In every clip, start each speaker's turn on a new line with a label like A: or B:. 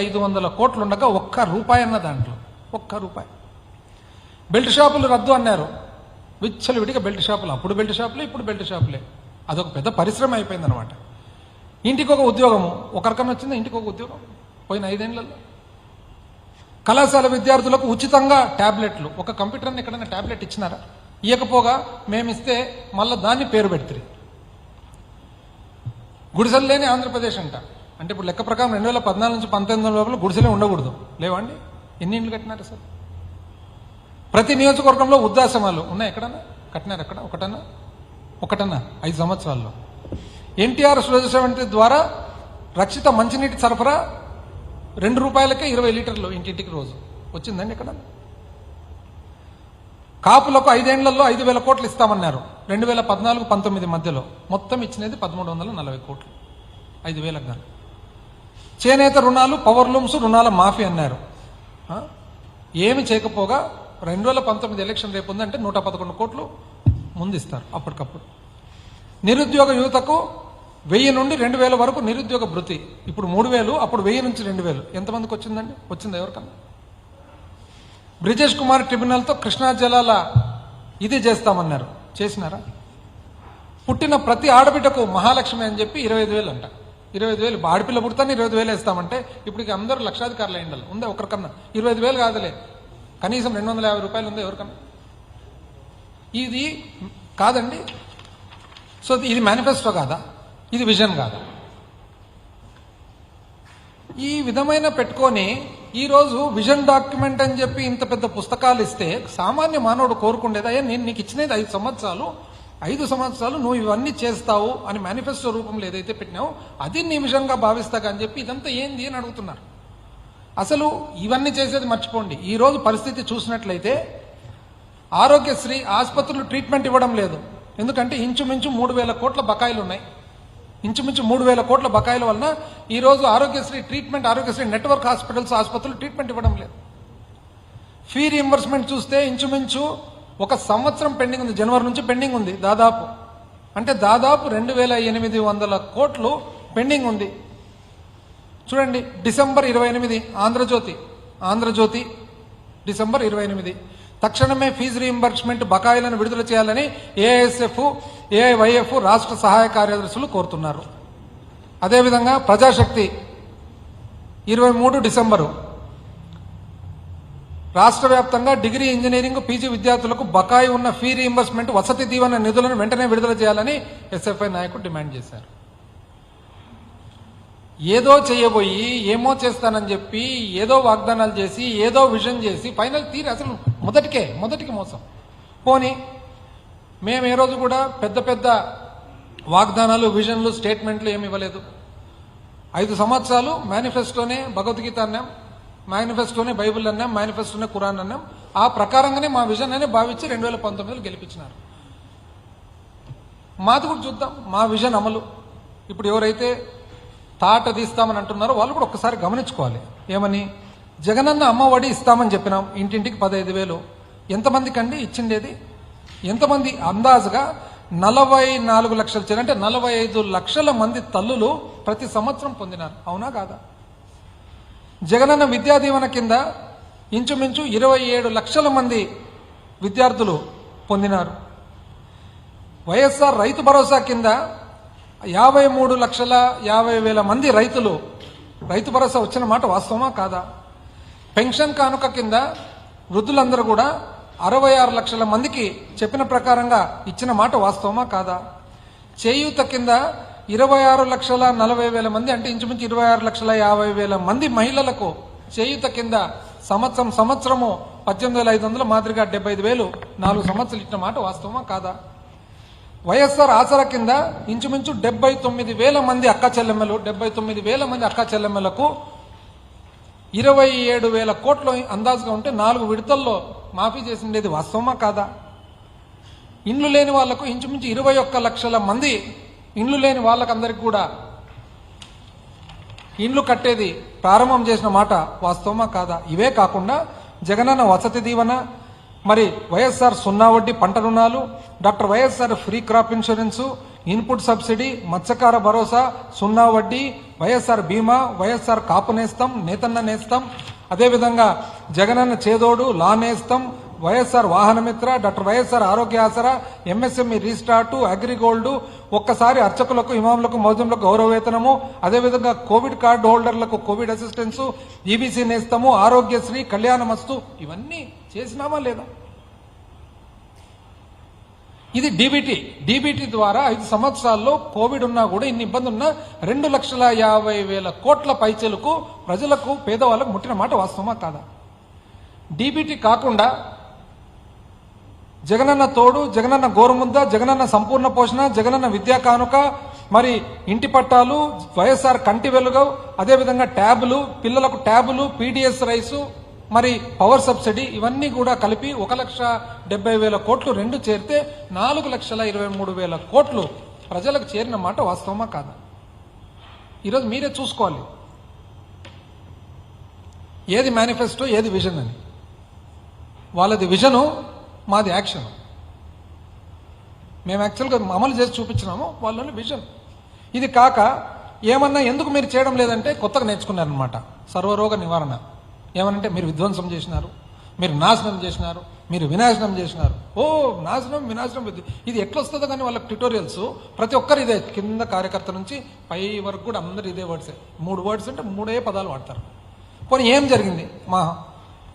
A: 500 కోట్లు ఉండగా ఒక్క రూపాయి అన్న దాంట్లో ఒక్క రూపాయి. బెల్ట్ షాపులు రద్దు అన్నారు, విచ్చలవిడిగా బెల్ట్ షాపులు, అప్పుడు బెల్ట్ షాపులే ఇప్పుడు బెల్ట్ షాపులే, అదొక పెద్ద పరిశ్రమ అయిపోయింది అనమాట. ఇంటికి ఒక ఉద్యోగము, ఒకరికన్నా వచ్చిందా ఇంటికి ఒక ఉద్యోగం పోయిన 5 ఏళ్లలో. కళాశాల విద్యార్థులకు ఉచితంగా ట్యాబ్లెట్లు, ఒక కంప్యూటర్ అని ఎక్కడైనా ట్యాబ్లెట్ ఇచ్చినారా? ఇవ్వకపోగా మేమిస్తే మళ్ళీ దాన్ని పేరు పెడుతుంది. గుడిసెలు లేని ఆంధ్రప్రదేశ్ అంట. అంటే ఇప్పుడు లెక్క ప్రకారం 2014 నుంచి 19 లోపల గుడిసెలే ఉండకూడదు. లేవండి? ఎన్ని ఇండ్లు కట్టినారు సార్? ప్రతి నియోజకవర్గంలో వృద్ధాశ్రమాలు ఉన్నాయి. ఎక్కడన్నా కట్టినారు? ఎక్కడ ఒకటన్నా 5 సంవత్సరాల్లో. ఎన్టీఆర్ సురక్ష ద్వారా రక్షిత మంచినీటి సరఫరా 2 రూపాయలకే 20 లీటర్లు ఇంటింటికి రోజు వచ్చిందండి ఎక్కడ? కాపులకు 5 ఏళ్లలో 5,000 కోట్లు ఇస్తామన్నారు 2014-19 మధ్యలో. మొత్తం ఇచ్చినది 1,340 కోట్లు 5,000 గాను. చేనేత రుణాలు, పవర్ లూమ్స్ రుణాల మాఫీ అన్నారు. ఏమి చేయకపోగా 2019 ఎలక్షన్ రేపు ఉందంటే 111 కోట్లు ముందు ఇస్తారు అప్పటికప్పుడు. నిరుద్యోగ యువతకు 1000 నుండి 2000 వరకు నిరుద్యోగ భృతి. ఇప్పుడు 3000, అప్పుడు 1000 నుంచి 2000. ఎంతమందికి వచ్చిందండి? వచ్చిందా ఎవరికన్నా? బ్రిజేష్ కుమార్ ట్రిబ్యునల్తో కృష్ణా జలాల ఇది చేస్తామన్నారు, చేసినారా? పుట్టిన ప్రతి ఆడబిడ్డకు మహాలక్ష్మి అని చెప్పి 25,000 అంట. 25,000 ఆడపిల్ల పుడతానే 25,000 వేస్తామంటే ఇప్పటికి అందరూ లక్షాధికారులు అయిండాలి. ఉందా ఒకరికన్నా? 25,000 కాదులే, కనీసం 250 రూపాయలు ఉందా ఎవరికన్నా? ఇది కాదండి. సో ఇది మేనిఫెస్టో కాదా? ఇది విజన్ కాదా? ఈ విధమైన పెట్టుకొని ఈరోజు విజన్ డాక్యుమెంట్ అని చెప్పి ఇంత పెద్ద పుస్తకాలు ఇస్తే సామాన్య మానవుడు కోరుకుండేది, అయ్యా నేను నీకు ఇచ్చినది 5 సంవత్సరాలు నువ్వు ఇవన్నీ చేస్తావు అని మేనిఫెస్టో రూపంలో ఏదైతే పెట్టినావో అది నీ విజన్గా భావిస్తాగా అని చెప్పి ఇదంతా ఏంది అని అడుగుతున్నారు. అసలు ఇవన్నీ చేసేది మర్చిపోండి. ఈరోజు పరిస్థితి చూసినట్లయితే ఆరోగ్యశ్రీ ఆసుపత్రులు ట్రీట్మెంట్ ఇవ్వడం లేదు. ఎందుకంటే ఇంచుమించు 3,000 కోట్ల బకాయిలు ఉన్నాయి. ఇంచుమించు 3,000 కోట్ల బకాయిల వలన ఈరోజు ఆరోగ్యశ్రీ నెట్వర్క్ హాస్పిటల్స్ ఆసుపత్రులు ట్రీట్మెంట్ ఇవ్వడం లేదు. ఫీ రీయింబర్స్మెంట్ చూస్తే ఇంచుమించు 1 సంవత్సరం పెండింగ్ ఉంది, జనవరి నుంచి పెండింగ్ ఉంది దాదాపు. అంటే దాదాపు 2,800 కోట్లు పెండింగ్ ఉంది. చూడండి, డిసెంబర్ 28 ఆంధ్రజ్యోతి డిసెంబర్ 28 తక్షణమే ఫీజు రీయింబర్స్మెంట్ బకాయిలను విడుదల చేయాలని ఏఐఎస్ఎఫ్, ఏఐవైఎఫ్ రాష్ట్ర సహాయ కార్యదర్శులు కోరుతున్నారు. అదేవిధంగా ప్రజాశక్తి 23 డిసెంబరు రాష్ట్ర వ్యాప్తంగా డిగ్రీ, ఇంజనీరింగ్, పీజీ విద్యార్థులకు బకాయి ఉన్న ఫీ రీయింబర్స్మెంట్, వసతి దీవెన నిధులను వెంటనే విడుదల చేయాలని ఎస్ఎఫ్ఐ నాయకులు డిమాండ్ చేశారు. ఏదో చేయబోయి ఏమో చేస్తానని చెప్పి ఏదో వాగ్దానాలు చేసి ఏదో విజన్ చేసి ఫైనల్ తీరి అసలు మొదటికి మోసం. పోనీ మేము ఏ రోజు కూడా పెద్ద వాగ్దానాలు, విజన్లు, స్టేట్మెంట్లు ఏమి ఇవ్వలేదు. 5 సంవత్సరాలు మేనిఫెస్టోనే భగవద్గీత అన్నాం, మేనిఫెస్టోనే బైబిల్ అన్నాం, మేనిఫెస్టోనే ఖురాన్ అన్నాం. ఆ ప్రకారంగానే మా విజన్ అనే భావించి 2019లో గెలిపించినారు. మాది కూడా చూద్దాం, మా విజన్ అమలు. ఇప్పుడు ఎవరైతే తాట తీస్తామని అంటున్నారో వాళ్ళు కూడా ఒక్కసారి గమనించుకోవాలి. ఏమని? జగనన్న అమ్మఒడి ఇస్తామని చెప్పినాం, ఇంటింటికి 15,000. ఎంతమందికి అండి ఇచ్చిండేది? ఎంతమంది? అందాజుగా 44 లక్షల, అంటే 45 లక్షల మంది తల్లులు ప్రతి సంవత్సరం పొందినారు. అవునా కాదా? జగనన్న విద్యా దీవెన కింద ఇంచుమించు 27 లక్షల మంది విద్యార్థులు పొందినారు. వైఎస్ఆర్ రైతు భరోసా కింద 53,50,000 మంది రైతులు రైతు భరోసా వచ్చిన మాట వాస్తవమా కాదా? పెన్షన్ కానుక కింద వృద్ధులందరూ కూడా 66 లక్షల మందికి చెప్పిన ప్రకారంగా ఇచ్చిన మాట వాస్తవమా కాదా? చేయూత కింద 26,40,000 మంది, అంటే ఇంచుమించు 26,50,000 మంది మహిళలకు చేయూత కింద సంవత్సరము 18,500 మాదిరిగా 75,000 4 సంవత్సరాలు ఇచ్చిన మాట వాస్తవమా కాదా? వైఎస్ఆర్ ఆసరా కింద ఇంచుమించు 79,000 మంది అక్క చెల్లెమ్మలకు 27,000 కోట్లు అందాజుగా ఉంటే 4 విడతల్లో మాఫీ చేసిండేది వాస్తవమా కాదా? ఇండ్లు లేని వాళ్లకు ఇంచుమించు 21 లక్షల మంది ఇండ్లు లేని వాళ్ళకందరికి కూడా ఇండ్లు కట్టేది ప్రారంభం చేసిన మాట వాస్తవమా కాదా? ఇవే కాకుండా జగనన్న వసతి దీవెన, మరి వైఎస్ఆర్ 0 వడ్డీ పంట రుణాలు, doctor YSR free crop insurance, input subsidy, మత్స్యకార భరోసా, సున్నా వడ్డీ, వైఎస్ఆర్ బీమా, వైఎస్ఆర్ కాపు నేస్తం, నేతన్న నేస్తం, అదేవిధంగా జగనన్న చేదోడు, లా నేస్తం, వైఎస్ఆర్ వాహనమిత్ర, డాక్టర్ వైఎస్ఆర్ ఆరోగ్య ఆసరా, ఎంఎస్ఎంఈ రీస్టార్టు, అగ్రిగోల్డ్, ఒక్కసారి అర్చకులకు, ఇమాములకు, మౌజంలకు గౌరవ వేతనము, అదేవిధంగా కోవిడ్ కార్డు హోల్డర్లకు కోవిడ్ అసిస్టెన్స్, ఈబీసీ నేస్తము, ఆరోగ్యశ్రీ, కళ్యాణమస్తు, ఇవన్నీ చేసినామా లేదా? ఇది డీబీటీ ద్వారా 5 సంవత్సరాల్లో కోవిడ్ ఉన్నా కూడా ఇన్ని ఇబ్బంది ఉన్నా 2,50,000 కోట్ల పైచలకు ప్రజలకు, పేదవాళ్ళకు ముట్టిన మాట వాస్తవమా కాదా? డీబీటీ కాకుండా జగనన్న తోడు, జగనన్న గోరుముద్ద, జగనన్న సంపూర్ణ పోషణ, జగనన్న విద్యా కానుక, మరి ఇంటి పట్టాలు, వైఎస్ఆర్ కంటి వెలుగు, అదేవిధంగా ట్యాబులు, పిల్లలకు ట్యాబులు, పీడిఎస్ రైసు, మరి పవర్ సబ్సిడీ, ఇవన్నీ కూడా కలిపి 1,70,000 కోట్లు రెండు చేరితే 4,23,000 కోట్లు ప్రజలకు చేరిన మాట వాస్తవమా కాదా? ఈరోజు మీరే చూసుకోవాలి ఏది మేనిఫెస్టో, ఏది విజన్ అని. వాళ్ళది విజను, మాది యాక్షన్. మేము యాక్చువల్గా అమలు చేసి చూపించినాము, వాళ్ళని విజన్. ఇది కాక ఏమన్నా ఎందుకు మీరు చేయడం లేదంటే కొత్తగా నేర్చుకున్నారనమాట సర్వరోగ నివారణ. ఏమనంటే మీరు విధ్వంసం చేసినారు, మీరు నాశనం చేసినారు, మీరు వినాశనం చేసినారు. ఓ నాశనం వినాశనం, ఇది ఎట్లా వస్తుందో కానీ వాళ్ళకి ట్యూటోరియల్స్ ప్రతి ఒక్కరు ఇదే, కింద కార్యకర్త నుంచి పై వరకు కూడా అందరు ఇదే వర్డ్సే. 3 వర్డ్స్ అంటే 3 పదాలు వాడతారు. పోనీ ఏం జరిగింది? మా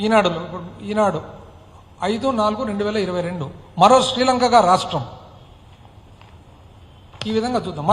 A: ఈనాడు 5/4/2022 మరో శ్రీలంకగా రాష్ట్రం. ఈ విధంగా చూద్దాం.